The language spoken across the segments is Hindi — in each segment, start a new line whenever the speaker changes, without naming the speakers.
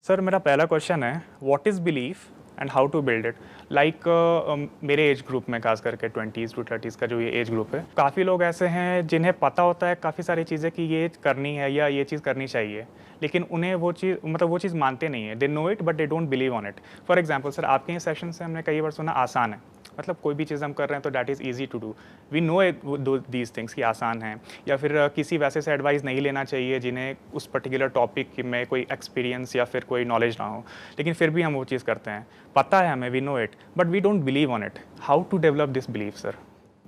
सर मेरा पहला क्वेश्चन है what is belief and how to build it. Like मेरे एज ग्रुप में खास करके 20s to 30s का जो ये एज ग्रुप है, काफ़ी लोग ऐसे हैं जिन्हें पता होता है काफ़ी सारी चीज़ें कि ये करनी है या ये चीज़ करनी चाहिए, लेकिन उन्हें वो चीज़ मानते नहीं है। They know it but they don't believe on it. For example sir, आपके सेशन से हमने कई बार सुना आसान है, मतलब कोई भी चीज़ हम कर रहे हैं तो that is easy to do. We know these things कि आसान है, या फिर किसी वैसे से एडवाइस नहीं लेना चाहिए जिन्हें उस पर्टिकुलर टॉपिक में कोई एक्सपीरियंस या फिर कोई नॉलेज ना हो, लेकिन फिर भी हम वो चीज़ करते हैं। पता है हमें, we know it but we don't believe on it. How to develop this belief sir?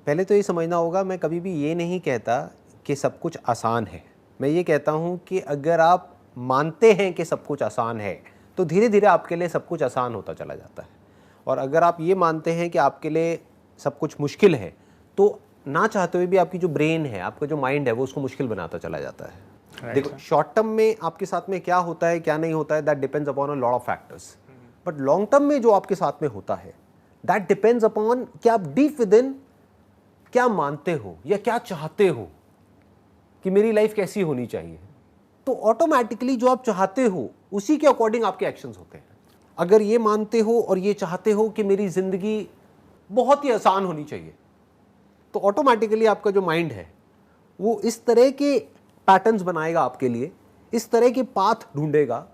पहले तो ये समझना होगा, मैं कभी भी ये नहीं कहता कि सब कुछ आसान है। मैं ये कहता हूँ कि अगर आप मानते हैं कि सब कुछ आसान है तो धीरे धीरे आपके लिए सब कुछ आसान होता चला जाता है। और अगर आप ये मानते हैं कि आपके लिए सब कुछ मुश्किल है तो ना चाहते हुए भी आपकी जो ब्रेन है, आपका जो माइंड है, वो उसको मुश्किल बनाता चला जाता है। देखो, शॉर्ट टर्म में आपके साथ में क्या होता है क्या नहीं होता है, that depends upon a lot of factors. But long term में जो आपके साथ में होता है दैट डिपेंड्स अपॉन कि आप डीप विद इन क्या मानते हो या क्या चाहते हो कि मेरी लाइफ कैसी होनी चाहिए। तो ऑटोमेटिकली जो आप चाहते हो उसी के अकॉर्डिंग आपके एक्शंस होते हैं। अगर ये मानते हो और ये चाहते हो कि मेरी जिंदगी बहुत ही आसान होनी चाहिए तो ऑटोमेटिकली आपका जो माइंड है वो इस तरह के पैटर्न्स बनाएगा आपके लिए, इस तरह के पाथ ढूंढेगा,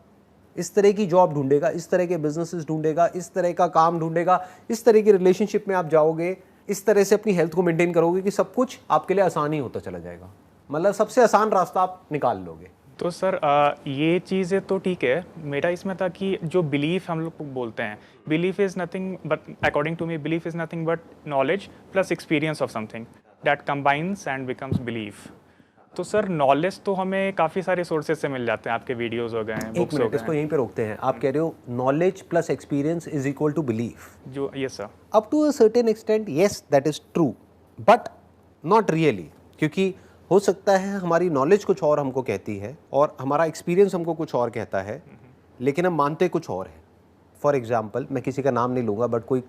इस तरह की जॉब ढूंढेगा, इस तरह के बिजनेसेस ढूंढेगा, इस तरह का काम ढूंढेगा, इस तरह की रिलेशनशिप में आप जाओगे, इस तरह से अपनी हेल्थ को मेंटेन करोगे कि सब कुछ आपके लिए आसान ही होता चला जाएगा। मतलब सबसे आसान रास्ता आप निकाल लोगे।
तो सर ये चीज़ें तो ठीक है, मेरा इसमें था कि जो बिलीफ हम लोग बोलते हैं, belief is nothing but, according to me belief is nothing but knowledge plus experience of something that combines and becomes belief. तो सर नॉलेज तो हमें काफ़ी सारे सोर्सेज से मिल जाते हैं, आपके वीडियोस हो गए हैं, बुक्स हो गए
इसको
हैं।
यहीं पे रोकते हैं। आप कह रहे हो knowledge plus experience is equal to belief.
जो ये sir
up to a certain extent yes, that is true, but not really. क्योंकि हो सकता है हमारी नॉलेज कुछ और हमको कहती है और हमारा एक्सपीरियंस हमको कुछ और कहता है, लेकिन हम मानते कुछ और है। फॉर एग्जाम्पल, मैं किसी का नाम नहीं लूँगा, बट कोई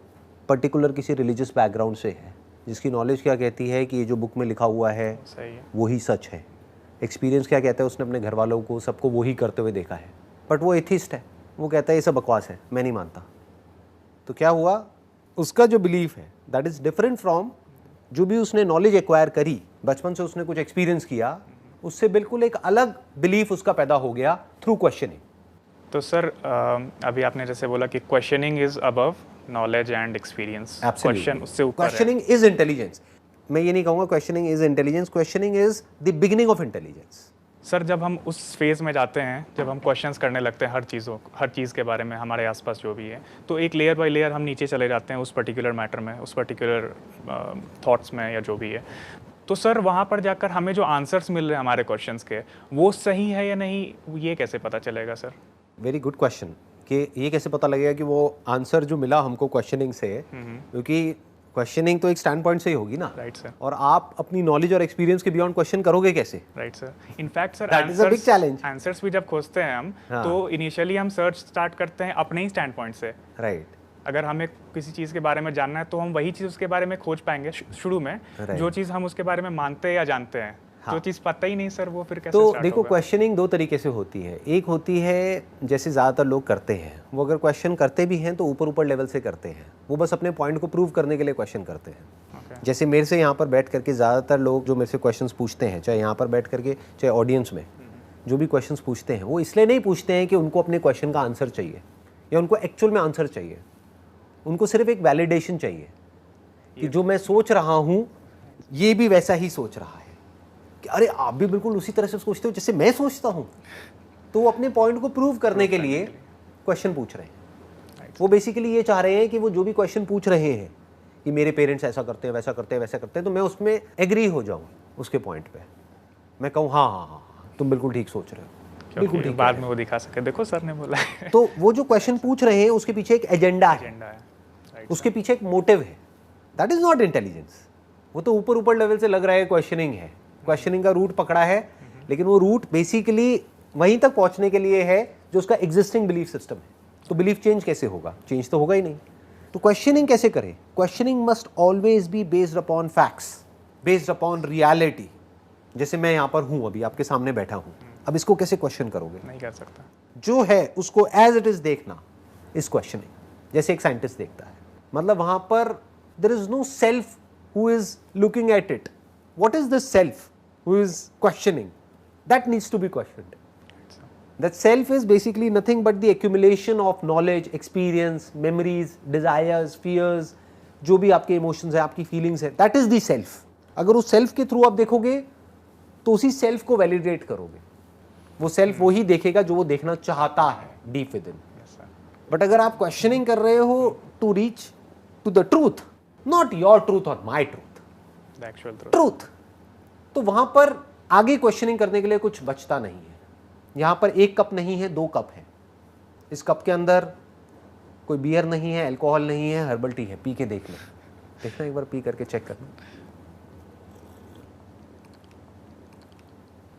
पर्टिकुलर किसी रिलीजियस बैकग्राउंड से है जिसकी नॉलेज क्या कहती है कि ये जो बुक में लिखा हुआ है
सही है,
वही सच है। एक्सपीरियंस क्या कहता है, उसने अपने घर वालों को सबको वही करते हुए देखा है, बट वो एथिस्ट है, वो कहता है ये सब बकवास है, मैं नहीं मानता। तो क्या हुआ, उसका जो बिलीफ है दैट इज़ डिफरेंट फ्रॉम जो भी उसने नॉलेज एक्वायर करी, बचपन से उसने कुछ एक्सपीरियंस किया, उससे बिल्कुल एक अलग बिलीफ उसका पैदा हो गया थ्रू क्वेश्चनिंग।
तो सर अभी आपने जैसे बोला कि questioning is above knowledge and experience, question उससे ऊपर है।
Questioning is intelligence. मैं ये नहीं कहूँगा questioning is intelligence, questioning is the beginning of intelligence.
Sir जब हम उस फेज़ में जाते हैं, जब हम क्वेश्चंस करने लगते हैं हर चीज़ के बारे में, हमारे आसपास जो भी है, तो एक लेयर बाय लेयर हम नीचे चले जाते हैं उस पर्टिकुलर मैटर में, उस पर्टिकुलर थॉट्स में या जो भी है। तो सर वहाँ पर जाकर हमें जो आंसर्स मिल रहे हैं हमारे क्वेश्चंस के, वो सही है या नहीं, ये कैसे पता चलेगा सर?
वेरी गुड क्वेश्चन कि ये कैसे पता लगेगा कि वो आंसर जो मिला हमको क्वेश्चनिंग से, क्योंकि क्वेश्चनिंग तो एक स्टैंड पॉइंट से ही होगी ना।
Right sir.
और आप अपनी नॉलेज और एक्सपीरियंस के बियॉन्ड क्वेश्चन करोगे कैसे?
Right sir. In fact sir
That is a big challenge.
Answers भी जब खोजते हैं हम,
हाँ.
तो इनिशियली हम सर्च स्टार्ट करते हैं अपने ही स्टैंड पॉइंट से।
राइट।
अगर हमें किसी चीज़ के बारे में जानना है तो हम वही चीज़ उसके बारे में खोज पाएंगे शुरू में।
Right.
जो चीज़ हम उसके बारे में मानते हैं या जानते हैं,
हाँ.
जो चीज़ पता ही नहीं सर, वो फिर कैसे
तो
स्टार्ट
देखो,
होगा?
क्वेश्चनिंग दो तरीके से होती है। एक होती है जैसे ज़्यादातर लोग करते हैं, वो अगर क्वेश्चन करते भी हैं तो ऊपर ऊपर लेवल से करते हैं, वो बस अपने पॉइंट को प्रूव करने के लिए क्वेश्चन करते हैं।
Okay.
जैसे मेरे से यहाँ पर बैठ करके ज़्यादातर लोग जो मेरे से क्वेश्चंस पूछते हैं, चाहे यहाँ पर बैठ करके चाहे ऑडियंस में, जो भी क्वेश्चंस पूछते हैं वो इसलिए नहीं पूछते हैं कि उनको अपने क्वेश्चन का आंसर चाहिए या उनको एक्चुअल में आंसर चाहिए। उनको सिर्फ एक वैलिडेशन चाहिए कि जो मैं सोच रहा हूँ ये भी वैसा ही सोच रहा है, कि अरे आप भी बिल्कुल उसी तरह से सोचते हो जैसे मैं सोचता हूँ। तो वो अपने पॉइंट को प्रूव करने के लिए क्वेश्चन पूछ रहे हैं। वो बेसिकली ये चाह रहे हैं कि वो जो भी क्वेश्चन पूछ रहे हैं कि मेरे पेरेंट्स ऐसा करते हैं, वैसा करते हैं, वैसा करते हैं, तो मैं उसमें एग्री हो जाऊँ उसके पॉइंट पे। मैं कहूँ हाँ हाँ हाँ तुम बिल्कुल ठीक सोच रहे हो, बिल्कुल ठीक।
बाद में वो दिखा सके, देखो सर ने बोला है।
तो वो जो क्वेश्चन पूछ रहे हैं उसके पीछे एक एजेंडा है,
एजेंडा है। Right,
उसके पीछे एक मोटिव है। That is not intelligence. वो तो ऊपर ऊपर लेवल से लग रहा है क्वेश्चनिंग है, क्वेश्चनिंग का रूट पकड़ा है, लेकिन वो रूट बेसिकली वहीं तक पहुंचने के लिए है जो उसका एग्जिस्टिंग बिलीफ सिस्टम है। तो बिलीफ चेंज कैसे होगा? चेंज तो होगा ही नहीं। तो क्वेश्चनिंग कैसे करें? Questioning must always be based upon facts, based upon reality. जैसे मैं यहाँ पर हूँ, अभी आपके सामने बैठा हूँ, अब इसको कैसे क्वेश्चन करोगे?
नहीं कर सकता।
जो है उसको एज इट इज देखना इज क्वेश्चनिंग, जैसे एक साइंटिस्ट देखता है। मतलब वहां पर there is no self who is looking at it. What is the self who is questioning? That needs to be questioned. That self is basically nothing but the accumulation of knowledge, experience, memories, desires, fears, जो भी आपके इमोशंस है, आपकी फीलिंग्स है, दैट इज द सेल्फ। अगर उस सेल्फ के थ्रू आप देखोगे तो उसी सेल्फ को वैलिडेट करोगे। वो सेल्फ वही देखेगा जो वो देखना चाहता है डीप विद इन। बट अगर आप क्वेश्चनिंग कर रहे हो to reach to the truth, not your truth और my truth,
the actual
truth, तो वहां पर आगे क्वेश्चनिंग करने के लिए कुछ बचता नहीं है। यहां पर एक कप नहीं है, 2 कप है। इस कप के अंदर कोई बियर नहीं है, अल्कोहल नहीं है, हर्बल टी है। पी के देख लो, देखना एक बार पी करके चेक करना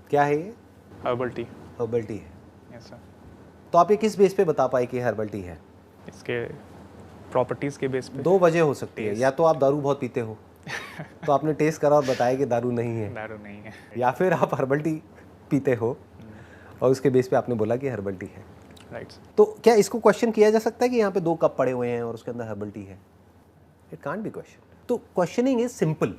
क्या है ये।
Herbal tea.
हर्बल टी है।
Yes sir.
तो आप ये किस बेस पे बता पाए कि हर्बल टी है?
इसके प्रॉपर्टीज के बेस पे।
2 वजह हो सकती है, या तो आप दारू बहुत पीते हो तो आपने टेस्ट करा और बताया कि दारू नहीं है,
दारू नहीं है,
या फिर आप हर्बल टी पीते हो और उसके बेस पे आपने बोला कि हर्बल टी है।
राइट।
तो क्या इसको क्वेश्चन किया जा सकता है कि यहाँ पे 2 कप पड़े हुए हैं और उसके अंदर हर्बल टी है? It can't be question. तो questioning is simple,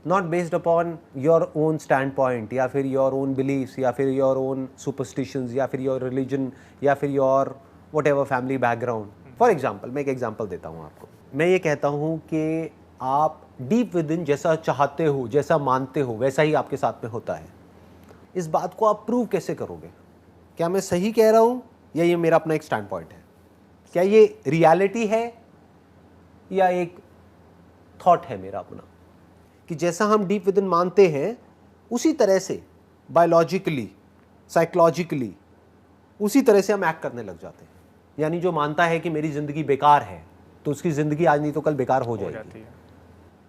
not based upon your own stand point, या फिर योर ओन बिलीव्स, या फिर योर ओन सुपरस्टिशंस, या फिर योर रिलीजन, या फिर your what ever family background. For example, मैं एक एग्जाम्पल देता हूँ आपको। मैं ये कहता हूँ कि आप डीप विद इन जैसा चाहते हो, जैसा मानते हो, वैसा ही आपके साथ में होता है। इस बात को आप प्रूव कैसे करोगे? क्या मैं सही कह रहा हूँ या ये मेरा अपना एक स्टैंड पॉइंट है? क्या ये रियलिटी है या एक थॉट है मेरा अपना? कि जैसा हम डीप विद इन मानते हैं उसी तरह से बायोलॉजिकली, साइकोलॉजिकली उसी तरह से हम एक्ट करने लग जाते हैं। यानी जो मानता है कि मेरी ज़िंदगी बेकार है तो उसकी ज़िंदगी आज नहीं तो कल बेकार हो जाएगी।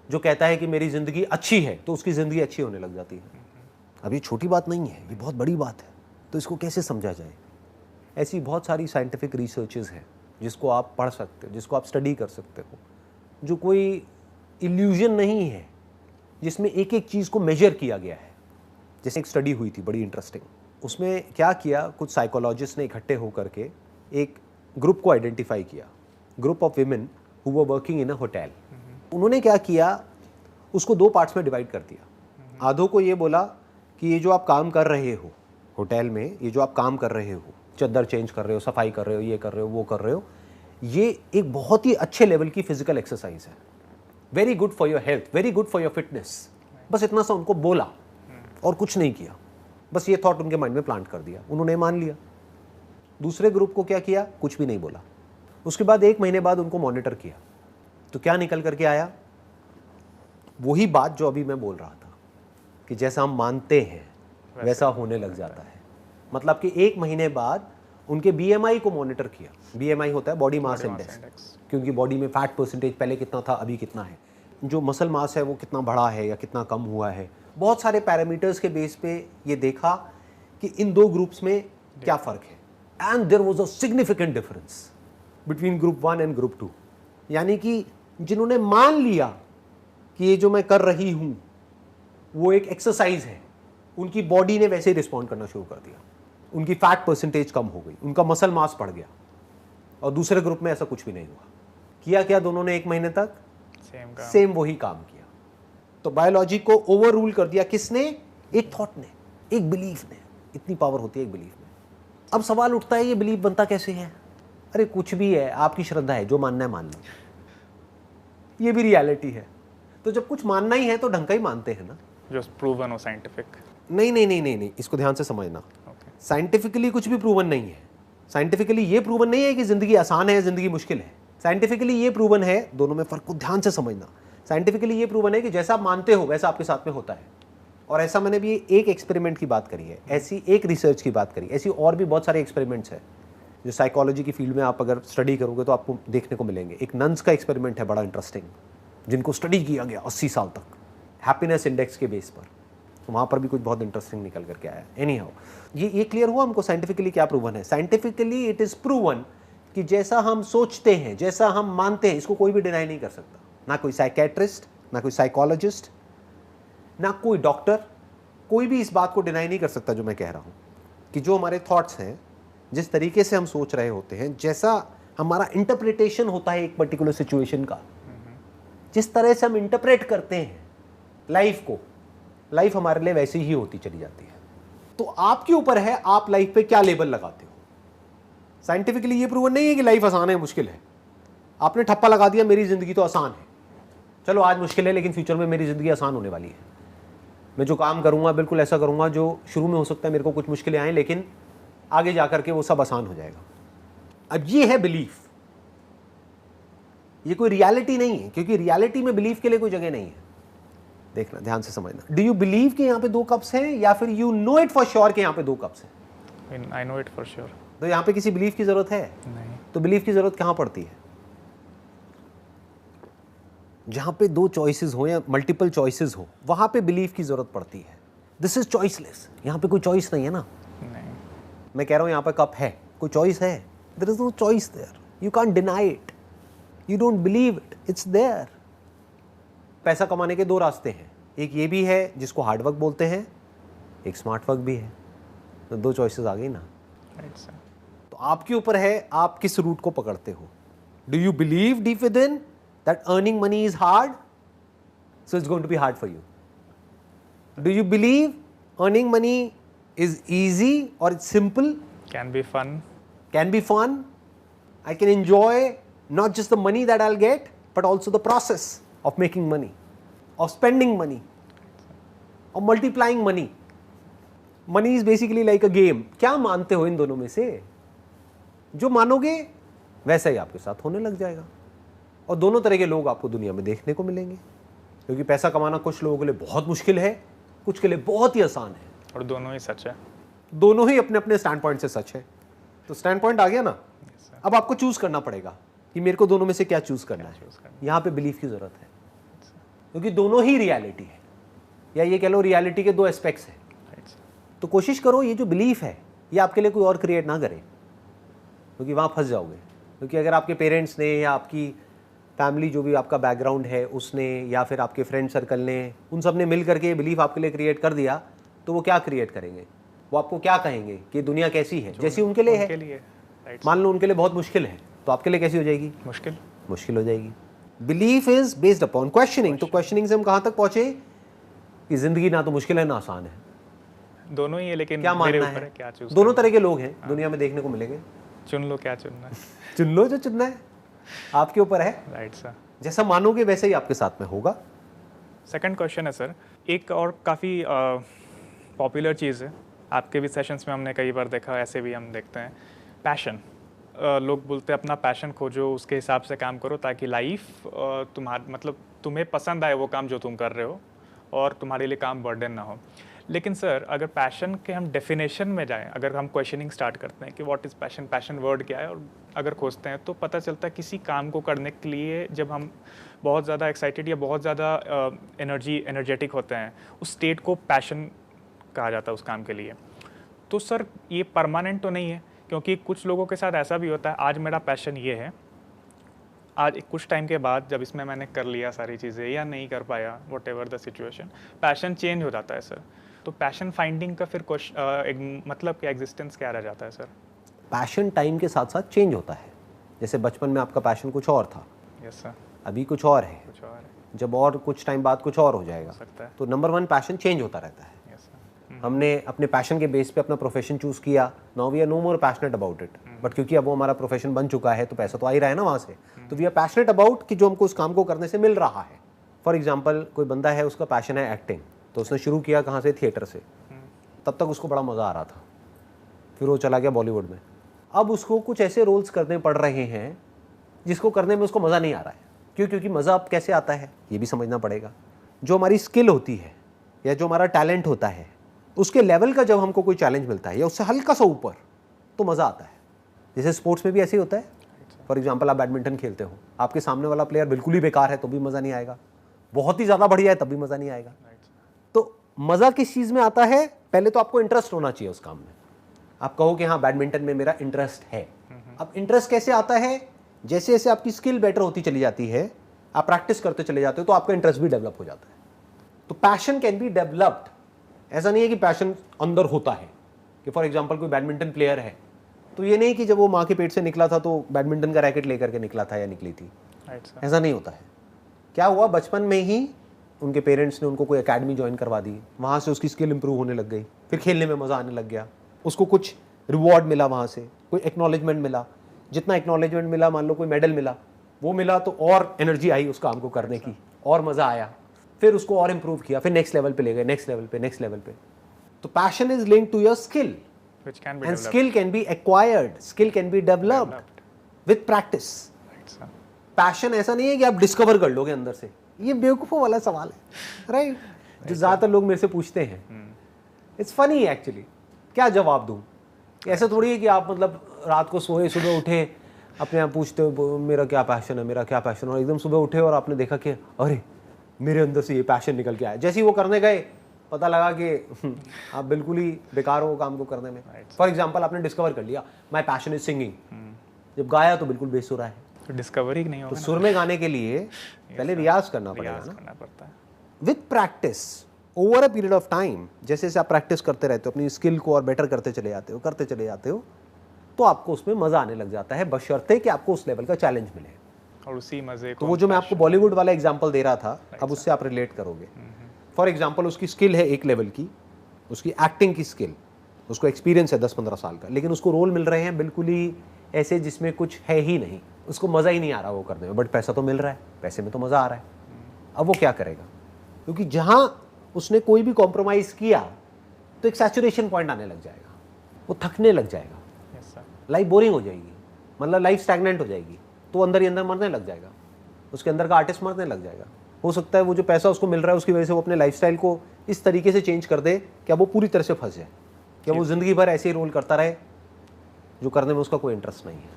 जो कहता है कि मेरी ज़िंदगी अच्छी है तो उसकी ज़िंदगी अच्छी होने लग जाती है। अब ये छोटी बात नहीं है, ये बहुत बड़ी बात है। तो इसको कैसे समझा जाए? ऐसी बहुत सारी साइंटिफिक रिसर्चेज हैं जिसको आप पढ़ सकते हो, जिसको आप स्टडी कर सकते हो, जो कोई इल्यूजन नहीं है, जिसमें एक एक चीज़ को मेजर किया गया है। जैसे एक स्टडी हुई थी बड़ी इंटरेस्टिंग, उसमें क्या किया, कुछ साइकोलॉजिस्ट ने इकट्ठे होकर के एक ग्रुप को आइडेंटिफाई किया, group of women who were working in a hotel. उन्होंने क्या किया, उसको 2 पार्ट्स में डिवाइड कर दिया। आधों को ये बोला कि ये जो आप काम कर रहे हो होटल में, ये जो आप काम कर रहे हो, चद्दर चेंज कर रहे हो, सफाई कर रहे हो, ये कर रहे हो, वो कर रहे हो, ये एक बहुत ही अच्छे लेवल की फिजिकल एक्सरसाइज है, very good for your health, very good for your fitness. बस इतना सा उनको बोला और कुछ नहीं किया, बस ये थॉट उनके माइंड में प्लांट कर दिया, उन्होंने मान लिया। दूसरे ग्रुप को क्या किया, कुछ भी नहीं बोला। उसके बाद 1 महीने बाद उनको मॉनिटर किया तो क्या निकल करके आया, वही बात जो अभी मैं बोल रहा था कि जैसा हम मानते हैं वैसा होने लग जाता है। मतलब कि 1 महीने बाद उनके BMI को मॉनिटर किया। BMI होता है बॉडी मास इंडेक्स, क्योंकि बॉडी में फैट परसेंटेज पहले कितना था, अभी कितना है, जो मसल मास है वो कितना बढ़ा है या कितना कम हुआ है। बहुत सारे पैरामीटर्स के बेस पे ये देखा कि इन 2 ग्रुप्स में क्या फ़र्क है। And there was a significant difference between group 1 and group 2। यानी कि जिन्होंने मान लिया कि ये जो मैं कर रही हूँ वो एक एक्सरसाइज है, उनकी बॉडी ने वैसे ही रिस्पॉन्ड करना शुरू कर दिया, उनकी फैट परसेंटेज कम हो गई, उनका मसल मास बढ़ गया। और दूसरे ग्रुप में ऐसा कुछ भी नहीं हुआ। किया क्या दोनों ने 1 महीने तक? सेम वही काम किया। तो बायोलॉजी को ओवर रूल कर दिया किसने? एक थॉट ने, एक बिलीफ ने। इतनी पावर होती है एक बिलीफ में। अब सवाल उठता है ये बिलीफ बनता कैसे है? अरे कुछ भी है, आपकी श्रद्धा है, जो मानना है मान लो, ये भी रियलिटी है। तो जब कुछ मानना ही है तो ढंग का ही मानते हैं ना,
जो प्रूवन हो साइंटिफिक।
नहीं, इसको ध्यान से समझना। साइंटिफिकली कुछ भी प्रूवन नहीं है। साइंटिफिकली ये प्रूवन नहीं है कि जिंदगी आसान है, जिंदगी मुश्किल है। साइंटिफिकली ये प्रूवन है, दोनों में फर्क को ध्यान से समझना। साइंटिफिकली ये प्रूवन है कि जैसा आप मानते हो वैसा आपके साथ में होता है। और ऐसा मैंने भी एक एक्सपेरिमेंट की बात करी है, ऐसी एक रिसर्च की बात करी, ऐसी और भी बहुत सारे एक्सपेरिमेंट्स हैं जो साइकोलॉजी की फील्ड में आप अगर स्टडी करोगे तो आपको देखने को मिलेंगे। एक नन्स का एक्सपेरिमेंट है बड़ा इंटरेस्टिंग, जिनको स्टडी किया गया 80 साल तक हैप्पीनेस इंडेक्स के बेस पर। तो वहाँ पर भी कुछ बहुत इंटरेस्टिंग निकल करके आया। एनी हाउ, ये क्लियर हुआ हमको साइंटिफिकली क्या प्रूवन है। साइंटिफिकली इट इज़ प्रूवन कि जैसा हम सोचते हैं, जैसा हम मानते हैं, इसको कोई भी डिनाई नहीं कर सकता। ना कोई साइकेट्रिस्ट, ना कोई साइकोलॉजिस्ट, ना कोई डॉक्टर, कोई भी इस बात को डिनाई नहीं कर सकता जो मैं कह रहा हूँ। कि जो हमारे थॉट्स हैं, जिस तरीके से हम सोच रहे होते हैं, जैसा हमारा इंटरप्रिटेशन होता है एक पर्टिकुलर सिचुएशन का, जिस तरह से हम इंटरप्रेट करते हैं लाइफ को, लाइफ हमारे लिए वैसी ही होती चली जाती है। तो आपके ऊपर है आप लाइफ पे क्या लेबल लगाते हो। साइंटिफिकली ये प्रूवन नहीं है कि लाइफ आसान है मुश्किल है। आपने ठप्पा लगा दिया मेरी जिंदगी तो आसान है, चलो आज मुश्किल है लेकिन फ्यूचर में मेरी जिंदगी आसान होने वाली है, मैं जो काम करूंगा बिल्कुल ऐसा करूंगा जो शुरू में हो सकता है मेरे को कुछ मुश्किलें आए लेकिन आगे जाकर के वो सब आसान हो जाएगा। अब ये है बिलीफ, ये कोई रियलिटी नहीं है, क्योंकि रियलिटी में बिलीफ के लिए कोई जगह नहीं है। देखना, ध्यान से समझना। डू यू बिलीव कि यहाँ पे 2 कप्स हैं, या फिर you know it for sure कि यहाँ पे 2 कप्स हैं?
I know it for sure.
तो यहाँ पे किसी बिलीफ की जरूरत है
नहीं।
तो बिलीफ की जरूरत कहाँ पड़ती है? जहाँ पे 2 चॉइसेस हो या मल्टीपल चॉइसेस हो, वहाँ पे बिलीफ की जरूरत पड़ती है। दिस इज चॉइसलेस, यहाँ पे कोई चॉइस नहीं है ना।
नहीं।
मैं कह रहा हूँ यहाँ पे कप है, कोई चॉइस है? There is no choice there, you can't deny it, you don't believe it, it's there. पैसा कमाने के 2 रास्ते हैं, एक ये भी है जिसको हार्ड वर्क बोलते हैं, एक स्मार्ट वर्क भी है। तो 2 चॉइसेस आ गई ना।
Right sir.
तो आपके ऊपर है आप किस रूट को पकड़ते हो। Do you believe deep within that earning money is hard, so it's going to be hard for you? Do you believe earning money is easy और it's simple?
Can be fun.
Can be fun. I can enjoy not just the money that I'll get, but also the process of making money, of spending money, of multiplying money. Money is basically like a game. क्या मानते हो इन दोनों में से? जो मानोगे वैसा ही आपके साथ होने लग जाएगा। और दोनों तरह के लोग आपको दुनिया में देखने को मिलेंगे, क्योंकि पैसा कमाना कुछ लोगों के लिए बहुत मुश्किल है, कुछ के लिए बहुत ही आसान है,
और दोनों ही सच है।
दोनों ही अपने अपने स्टैंड पॉइंट से सच है। तो स्टैंड पॉइंट आ गया ना। अब आपको चूज करना पड़ेगा कि मेरे को दोनों में से क्या चूज करना है। यहां पे बिलीफ की जरूरत है, क्योंकि दोनों ही रियलिटी है, या ये कह लो रियलिटी के 2 एस्पेक्ट्स हैं। तो कोशिश करो ये जो बिलीफ है ये आपके लिए कोई और क्रिएट ना करे, क्योंकि वहां फंस जाओगे। क्योंकि अगर आपके पेरेंट्स ने या आपकी फैमिली जो भी आपका बैकग्राउंड है उसने, या फिर आपके फ्रेंड सर्कल ने, उन सब ने मिल करके ये बिलीफ आपके लिए क्रिएट कर दिया, तो वो क्या क्रिएट करेंगे? वो आपको क्या कहेंगे कि दुनिया कैसी है, जैसी उनके लिए है। मान लो उनके लिए बहुत मुश्किल है, तो आपके लिए कैसी हो जाएगी? मुश्किल हो जाएगी। Belief is based upon questioning. तो क्वेश्चनिंग से हम कहां तक पहुंचे कि जिंदगी ना तो मुश्किल है ना आसान है,
दोनों ही है, लेकिन
क्या मानना है?
क्या चूज?
दोनों तरह के लोग हैं दुनिया में देखने को मिलेंगे।
चुन लो क्या चुनना है।
चुन लो जो चुनना है, आपके ऊपर है।
Right sir.
जैसा मानोगे वैसे ही आपके साथ में होगा।
सेकंड क्वेश्चन है सर, एक और काफ़ी पॉपुलर चीज़ है, आपके भी सेशंस में हमने कई बार देखा, ऐसे भी हम देखते हैं, पैशन। लोग बोलते हैं अपना पैशन खोजो, उसके हिसाब से काम करो, ताकि लाइफ मतलब तुम्हें पसंद आए वो काम जो तुम कर रहे हो, और तुम्हारे लिए काम बर्डन ना हो। लेकिन सर अगर पैशन के हम डेफिनेशन में जाएं, अगर हम क्वेश्चनिंग स्टार्ट करते हैं कि what is passion, passion word क्या है, और अगर खोजते हैं तो पता चलता है किसी काम को करने के लिए जब हम बहुत ज़्यादा एक्साइटेड या बहुत ज़्यादा एनर्जेटिक होते हैं, उस स्टेट को पैशन कहा जाता है उस काम के लिए। तो सर ये परमानेंट तो नहीं है, क्योंकि कुछ लोगों के साथ ऐसा भी होता है, आज मेरा पैशन ये है, आज कुछ टाइम के बाद जब इसमें मैंने कर लिया सारी चीज़ें या नहीं कर पाया, what ever the situation, passion change हो जाता है सर। तो पैशन फाइंडिंग का फिर मतलब क्या एग्जिस्टेंस क्या रह जाता है सर?
पैशन टाइम के साथ साथ चेंज होता है। जैसे बचपन में आपका पैशन कुछ और था,
यस सर,
अभी कुछ और है,
कुछ और है,
जब और कुछ टाइम बाद कुछ और हो जाएगा।
सकता है।
तो नंबर 1 पैशन चेंज होता रहता है। हमने अपने पैशन के बेस पे अपना प्रोफेशन चूज किया, now we are no more passionate about it, but क्योंकि अब वो हमारा प्रोफेशन बन चुका है तो पैसा तो आ ही रहा है ना वहाँ से, तो वी आर पैशनेट अबाउट कि जो हमको उस काम को करने से मिल रहा है। फॉर एग्जाम्पल कोई बंदा है, उसका पैशन है एक्टिंग, तो उसने शुरू किया कहाँ से? थिएटर से। तब तक उसको बड़ा मज़ा आ रहा था, फिर वो चला गया बॉलीवुड में। अब उसको कुछ ऐसे रोल्स करने पड़ रहे हैं जिसको करने में उसको मज़ा नहीं आ रहा है। क्यों? क्योंकि मज़ा अब कैसे आता है ये भी समझना पड़ेगा। जो हमारी स्किल होती है या जो हमारा टैलेंट होता है, उसके लेवल का जब हमको कोई चैलेंज मिलता है या उससे हल्का सा ऊपर, तो मज़ा आता है। जैसे स्पोर्ट्स में भी ऐसे ही होता है। फॉर एग्जाम्पल आप बैडमिंटन खेलते हो, आपके सामने वाला प्लेयर बिल्कुल ही बेकार है तो भी मज़ा नहीं आएगा, बहुत ही ज़्यादा बढ़िया है तब भी मज़ा नहीं आएगा। तो मज़ा किस चीज़ में आता है? पहले तो आपको इंटरेस्ट होना चाहिए उस काम में। आप कहो कि हाँ बैडमिंटन में मेरा इंटरेस्ट है। अब इंटरेस्ट कैसे आता है? जैसे जैसे आपकी स्किल बेटर होती चली जाती है, आप प्रैक्टिस करते चले जाते हो, तो आपका इंटरेस्ट भी डेवलप हो जाता है। तो पैशन कैन बी डेवलप्ड। ऐसा नहीं है कि पैशन अंदर होता है, कि फॉर एग्जांपल कोई बैडमिंटन प्लेयर है, तो ये नहीं कि जब वो माँ के पेट से निकला था तो बैडमिंटन का रैकेट लेकर के निकला था या निकली थी, ऐसा नहीं होता है। क्या हुआ, बचपन में ही उनके पेरेंट्स ने उनको कोई एकेडमी ज्वाइन करवा दी, वहाँ से उसकी स्किल इंप्रूव होने लग गई, फिर खेलने में मज़ा आने लग गया, उसको कुछ रिवॉर्ड मिला, वहाँ से कोई एक्नॉलेजमेंट मिला, जितना एक्नॉलेजमेंट मिला, मान लो कोई मेडल मिला, वो मिला तो और एनर्जी आई उस काम को करने की, और मज़ा आया, फिर उसको और इम्प्रूव किया, फिर नेक्स्ट लेवल पे ले गए, नेक्स्ट लेवल पे, नेक्स्ट लेवल पे। तो passion is linked to your skill and skill can be acquired, skill can be developed with practice. Passion ऐसा नहीं है कि आप डिस्कवर कर लोगे अंदर से, ये बेवकूफ़ों वाला सवाल है, राइट? जो ज़्यादातर लोग मेरे से पूछते हैं, इट्स फनी एक्चुअली, क्या जवाब दूँ? ऐसा थोड़ी है कि आप मतलब रात को सोए, सुबह उठे, अपने आप पूछते हो मेरा क्या पैशन है, मेरा क्या पैशन है, और एकदम सुबह उठे और आपने देखा कि अरे मेरे अंदर से ये पैशन निकल के आया। जैसे ही वो करने गए पता लगा कि आप बिल्कुल ही बेकार हो काम को करने में। फॉर एग्जाम्पल, आपने डिस्कवर कर लिया माई पैशन इज सिंगिंग, जब गाया तो बिल्कुल बेसुर है,
तो डिस्कवरी नहीं होगा।
तो सुर में गाने के लिए पहले रियाज करना पड़ेगा ना, with practice over a period of time. जैसे जैसे आप प्रैक्टिस करते रहते हो, अपनी स्किल को और बेटर करते चले जाते हो, तो आपको उसमें मजा आने लग जाता है, बशर्ते कि आपको उस लेवल का चैलेंज मिले।
और उसी मजे को,
तो वो जो मैं आपको बॉलीवुड वाला एग्जांपल दे रहा था, अब उससे आप रिलेट करोगे। फॉर एग्जांपल, उसकी स्किल है एक लेवल की, उसकी एक्टिंग की स्किल, उसको एक्सपीरियंस है 10-15 साल का, लेकिन उसको रोल मिल रहे हैं बिल्कुल ही ऐसे जिसमें कुछ है ही नहीं, उसको मज़ा ही नहीं आ रहा वो करने में, बट पैसा तो मिल रहा है, पैसे में तो मज़ा आ रहा है। अब वो क्या करेगा? क्योंकि जहाँ उसने कोई भी कॉम्प्रोमाइज़ किया तो एक सैचुरेशन पॉइंट आने लग जाएगा, वो थकने लग जाएगा, लाइफ बोरिंग हो जाएगी, मतलब लाइफ स्टैग्नेंट हो जाएगी, तो अंदर ही अंदर मरने लग जाएगा, उसके अंदर का आर्टिस्ट मरने लग जाएगा। हो सकता है वो जो पैसा उसको मिल रहा है उसकी वजह से वो अपने लाइफस्टाइल को इस तरीके से चेंज कर दे कि अब वो पूरी तरह से फंस जाए, कि वो ज़िंदगी भर ऐसे ही रोल करता रहे जो करने में उसका कोई इंटरेस्ट नहीं है,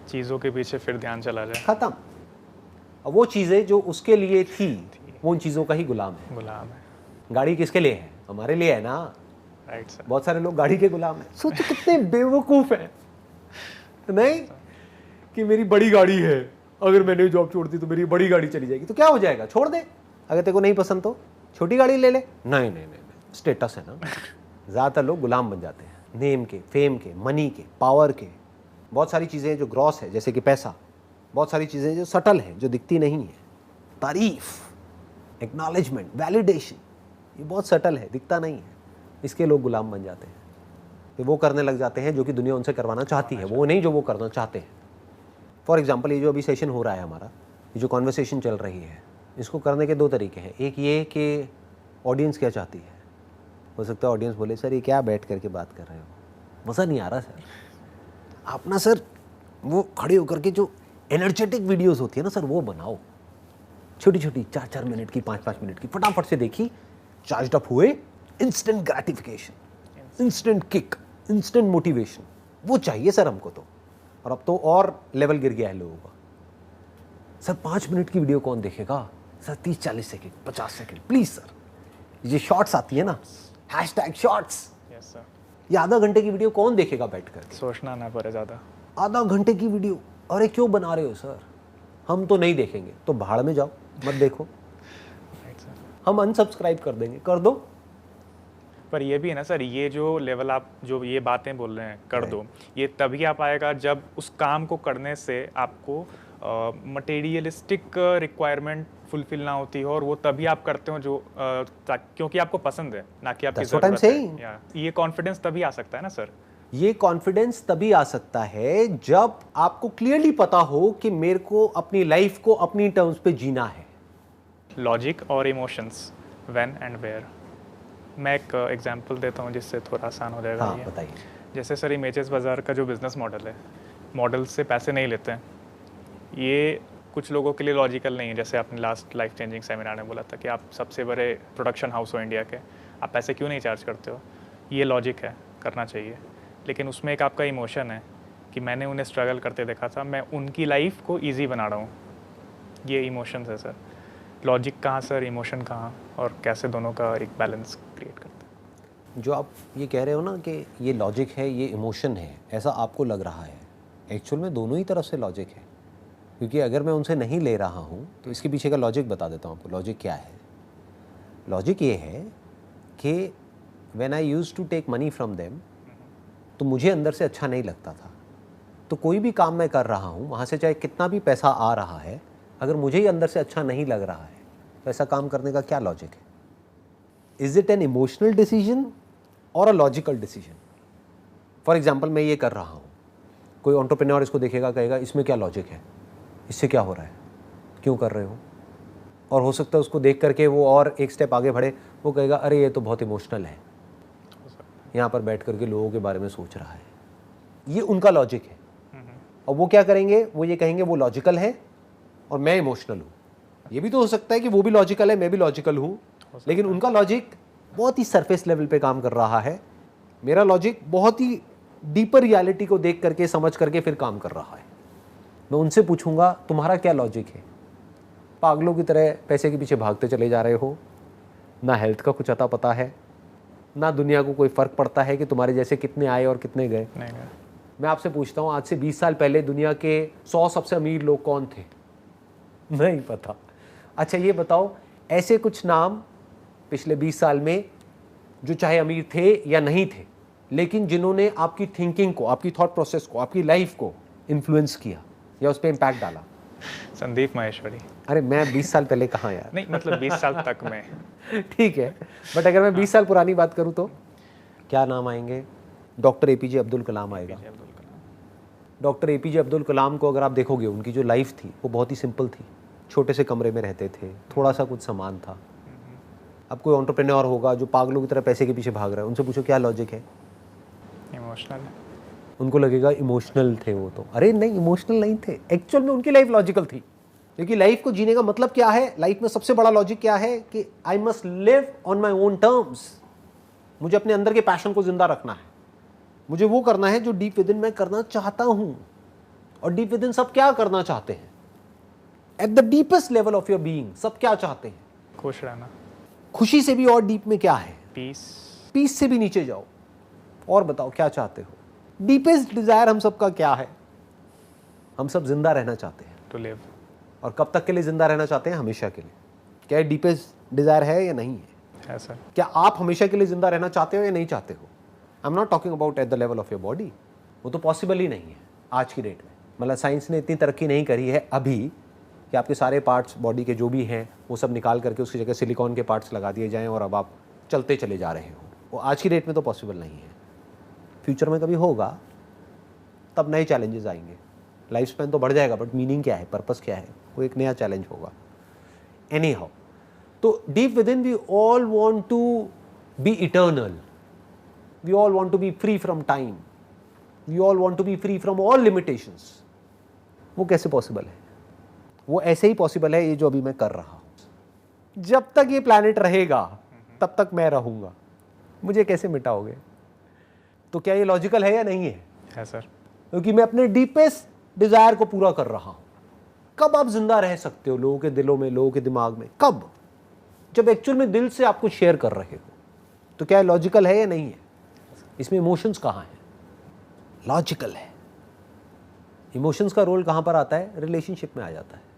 चीज़ों के पीछे फिर ध्यान चला जाए,
खत्म। अब वो चीज़ें जो उसके लिए थी वो उन चीज़ों का ही गुलाम है। गाड़ी किसके लिए है? हमारे लिए है ना,
राइट सर।
बहुत सारे लोग गाड़ी के गुलाम हैं। सोचो कितने बेवकूफ़ हैं, नहीं कि मेरी बड़ी गाड़ी है, अगर मैंने जॉब छोड़ दी तो मेरी बड़ी गाड़ी चली जाएगी, तो क्या हो जाएगा? छोड़ दे, अगर तेरे को नहीं पसंद तो छोटी गाड़ी ले ले। नहीं, स्टेटस है ना। ज़्यादातर लोग गुलाम बन जाते हैं, नेम के, फेम के, मनी के, पावर के। बहुत सारी चीज़ें जो ग्रॉस है, जैसे कि पैसा, बहुत सारी चीज़ें जो सटल है, जो दिखती नहीं है, तारीफ, एक्नॉलेजमेंट, वैलिडेशन, ये बहुत सटल है, दिखता नहीं है, इसके लोग गुलाम बन जाते हैं। फिर वो करने लग जाते हैं जो कि दुनिया उनसे करवाना चाहती है, वो नहीं जो वो करना चाहते हैं। फॉर एग्जाम्पल, ये जो अभी सेशन हो रहा है हमारा, ये जो कॉन्वर्सेशन चल रही है, इसको करने के 2 तरीके हैं। एक ये कि ऑडियंस क्या चाहती है, हो सकता है ऑडियंस बोले सर ये क्या बैठ करके बात कर रहे हो, मज़ा नहीं आ रहा सर, आप ना सर वो खड़े होकर के जो एनर्जेटिक वीडियोस होती है ना सर, वो बनाओ, छोटी छोटी 4-4 मिनट की, 5-5 मिनट की, फटाफट से देखी, चार्ज अप हुए, instant gratification, instant kick, instant motivation, वो चाहिए सर हमको तो। और अब तो और लेवल गिर गया है लोगों का, सर 5 मिनट की वीडियो कौन देखेगा sir, 30-40 second, 50 second, please sir. ये शॉर्ट्स आती है ना, #शॉर्ट्स, ये आधा घंटे की वीडियो कौन देखेगा बैठ कर?
सोचना ना पड़े ज़्यादा,
आधा घंटे की वीडियो, अरे क्यों बना रहे हो सर, हम तो नहीं देखेंगे, तो भाड़ में जाओ, मत देखो, हम अनसब्सक्राइब कर देंगे, कर दो।
पर ये भी है ना सर, ये जो लेवल आप जो ये बातें बोल रहे हैं कर दो, ये तभी आ पाएगा जब उस काम को करने से आपको मटेरियलिस्टिक रिक्वायरमेंट फुलफिल ना होती हो, और वो तभी आप करते हो जो क्योंकि आपको पसंद है, ना कि आपकी ज़रूरत है। ये कॉन्फिडेंस तभी आ सकता है ना सर,
ये कॉन्फिडेंस तभी आ सकता है जब आपको क्लियरली पता हो कि मेरे को अपनी लाइफ को अपनी टर्म्स पे जीना है।
लॉजिक और इमोशंस, व्हेन एंड वेयर। मैं एक एग्जांपल देता हूँ जिससे थोड़ा आसान हो जाएगा।
हाँ, बताइए।
जैसे सर इमेजेस बाज़ार का जो बिज़नेस मॉडल है, मॉडल से पैसे नहीं लेते हैं, ये कुछ लोगों के लिए लॉजिकल नहीं है। जैसे आपने लास्ट लाइफ चेंजिंग सेमिनार में बोला था कि आप सबसे बड़े प्रोडक्शन हाउस हो इंडिया के, आप पैसे क्यों नहीं चार्ज करते हो, ये लॉजिक है, करना चाहिए। लेकिन उसमें एक आपका इमोशन है कि मैंने उन्हें स्ट्रगल करते देखा था, मैं उनकी लाइफ को ईजी बना रहा हूँ, ये इमोशंस है सर। लॉजिक कहाँ सर, इमोशन कहाँ, और कैसे दोनों का एक बैलेंस क्रिएट करते हैं?
जो आप ये कह रहे हो ना कि ये लॉजिक है, ये इमोशन है, ऐसा आपको लग रहा है, एक्चुअल में दोनों ही तरफ से लॉजिक है। क्योंकि अगर मैं उनसे नहीं ले रहा हूँ तो इसके पीछे का लॉजिक बता देता हूँ आपको। लॉजिक क्या है? लॉजिक ये है कि when I used to take money from them, तो मुझे अंदर से अच्छा नहीं लगता था। तो कोई भी काम मैं कर रहा हूँ, वहाँ से चाहे कितना भी पैसा आ रहा है, अगर मुझे ही अंदर से अच्छा नहीं लग रहा है तो ऐसा काम करने का क्या लॉजिक है? Is it an emotional decision और a logical decision? For example, मैं ये कर रहा हूँ, कोई एंटरप्रेन्योर इसको देखेगा, कहेगा इसमें क्या लॉजिक है, इससे क्या हो रहा है, क्यों कर रहे हो? और हो सकता है उसको देख करके वो और एक स्टेप आगे बढ़े, वो कहेगा अरे ये तो बहुत इमोशनल है, यहाँ पर बैठ करके लोगों के बारे में सोच रहा है। ये उनका लॉजिक है। और वो क्या करेंगे, वो ये कहेंगे वो लॉजिकल है और मैं इमोशनल हूँ। ये भी तो हो सकता है कि वो भी लॉजिकल है, मैं भी लॉजिकल हूँ, लेकिन उनका लॉजिक बहुत ही सरफेस लेवल पे काम कर रहा है, मेरा लॉजिक बहुत ही डीपर रियलिटी को देख करके, समझ करके फिर काम कर रहा है। मैं उनसे पूछूंगा तुम्हारा क्या लॉजिक है? पागलों की तरह पैसे के पीछे भागते चले जा रहे हो, ना हेल्थ का कुछ अता पता है, ना दुनिया को कोई फ़र्क पड़ता है कि तुम्हारे जैसे कितने आए और कितने गए। मैं आपसे पूछता हूँ, आज से 20 साल पहले दुनिया के 100 सबसे अमीर लोग कौन थे? नहीं पता। अच्छा ये बताओ, ऐसे कुछ नाम पिछले 20 साल में जो चाहे अमीर थे या नहीं थे, लेकिन जिन्होंने आपकी थिंकिंग को, आपकी थॉट प्रोसेस को, आपकी लाइफ को इन्फ्लुएंस किया या उस पर इम्पैक्ट डाला?
संदीप माहेश्वरी।
अरे मैं 20 साल पहले कहाँ यार।
नहीं मतलब 20 साल तक में।
ठीक है, बट अगर मैं 20 साल पुरानी बात करूँ तो क्या नाम आएंगे? डॉक्टर एपीजे अब्दुल कलाम आएगा। डॉक्टर एपीजे अब्दुल कलाम को अगर आप देखोगे, उनकी जो लाइफ थी वो बहुत ही सिंपल थी। छोटे से कमरे में रहते थे, थोड़ा सा कुछ सामान था। अब कोई एंटरप्रेन्योर होगा जो पागलों की तरह पैसे के पीछे भाग रहा है, उनसे पूछो क्या लॉजिक है?
इमोशनल।
उनको लगेगा इमोशनल थे वो तो। अरे नहीं, इमोशनल नहीं थे, एक्चुअल में उनकी लाइफ लॉजिकल थी। क्योंकि लाइफ को जीने का मतलब क्या है? लाइफ में सबसे बड़ा लॉजिक क्या है कि I must live on my own terms. मुझे अपने अंदर के पैशन को जिंदा रखना है, मुझे वो करना है जो डीप विद इन मैं करना चाहता हूं। और डीप विद इन सब क्या करना चाहते हैं? At the deepest level of your being सब क्या चाहते हैं?
खुश रहना।
खुशी से भी और डीप में क्या है?
पीस।
पीस से भी नीचे जाओ और बताओ क्या चाहते हो? डीपेस्ट डिजायर हम सबका क्या है? हम सब जिंदा रहना चाहते हैं।
To live.
और कब तक के लिए जिंदा रहना चाहते हैं? हमेशा के लिए। क्या ये डीपेस्ट डिजायर है या नहीं है?
सर।
क्या आप हमेशा के लिए जिंदा रहना चाहते हो या नहीं चाहते हो? I am not talking about at the level of your body. वो तो पॉसिबल ही नहीं है आज की डेट में। मतलब साइंस ने इतनी तरक्की नहीं करी है अभी कि आपके सारे पार्ट्स बॉडी के जो भी हैं वो सब निकाल करके उसकी जगह सिलिकॉन के पार्ट्स लगा दिए जाएं और अब आप चलते चले जा रहे हो। वो आज की डेट में तो पॉसिबल नहीं है। फ्यूचर में कभी होगा, तब नए चैलेंजेस आएंगे। लाइफ स्पैन तो बढ़ जाएगा, बट मीनिंग क्या है, पर्पस क्या है, वो एक नया चैलेंज होगा। एनी हाउ, तो deep within we all want to be eternal, we all want to be free from time, we all want to be free from all limitations. वो कैसे पॉसिबल है? वो ऐसे ही पॉसिबल है ये जो अभी मैं कर रहा हूं। जब तक ये प्लैनेट रहेगा तब तक मैं रहूंगा। मुझे कैसे मिटाओगे? तो क्या ये लॉजिकल है या नहीं है?
है सर।
क्योंकि मैं अपने डीपेस्ट डिजायर को पूरा कर रहा हूं। कब आप जिंदा रह सकते हो लोगों के दिलों में, लोगों के दिमाग में? कब? जब एक्चुअल में दिल से आप कुछ शेयर कर रहे हो। तो क्या लॉजिकल है या नहीं है? इसमें इमोशंस कहां है? लॉजिकल है। इमोशंस का रोल कहां पर आता है? रिलेशनशिप में आ जाता है।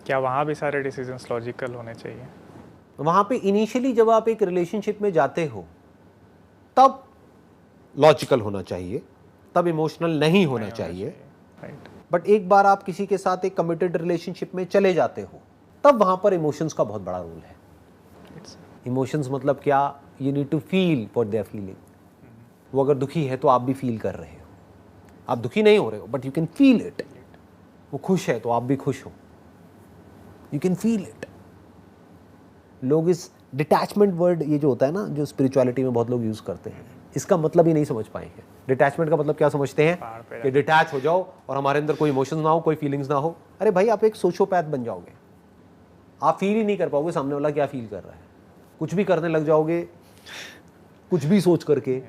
क्या वहाँ भी सारे डिसीजंस लॉजिकल होने चाहिए?
वहां पे इनिशियली जब आप एक रिलेशनशिप में जाते हो तब लॉजिकल होना चाहिए, तब इमोशनल नहीं होना चाहिए।
राइट।
बट एक बार आप किसी के साथ एक कमिटेड रिलेशनशिप में चले जाते हो तब वहां पर इमोशंस का बहुत बड़ा रोल है। इमोशंस मतलब क्या? You need to feel what they are feeling. वो अगर दुखी है तो आप भी फील कर रहे हो। आप दुखी नहीं हो रहे हो but you can feel it. वो खुश है तो आप भी खुश हो, यू कैन फील इट। लोग इस डिटैचमेंट वर्ड, ये जो होता है ना, जो स्पिरिचुअलिटी में बहुत लोग यूज करते हैं, इसका मतलब ही नहीं समझ पाएंगे। डिटैचमेंट का मतलब क्या समझते हैं कि डिटैच हो जाओ और हमारे अंदर कोई इमोशंस ना हो, कोई फीलिंग्स ना हो। अरे भाई, आप एक सोशियोपैथ बन जाओगे। आप फील ही नहीं कर पाओगे सामने वाला क्या फील कर रहा है। कुछ भी करने लग जाओगे, कुछ भी सोच करके,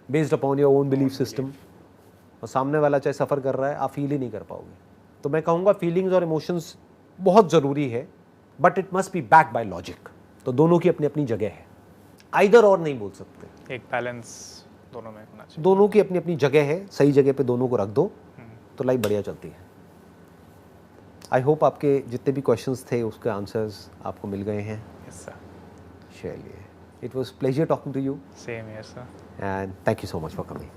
based upon your own belief system, और सामने वाला चाहे सफ़र कर रहा है, आप फील ही नहीं कर पाओगे। तो मैं कहूँगा फीलिंग्स और इमोशंस बहुत ज़रूरी है, but it must be back by logic. तो दोनों की अपनी अपनी जगह है, आइदर और नहीं बोल सकते।
एक बैलेंस दोनों में होना चाहिए।
दोनों की अपनी अपनी जगह है, सही जगह पे दोनों को रख दो तो लाइफ बढ़िया चलती है। आई होप आपके जितने भी क्वेश्चंस थे उसके आंसर्स आपको मिल गए हैं।
Yes sir.
चलिए, it was pleasure talking to you.
Same here sir.
And thank you so much for coming.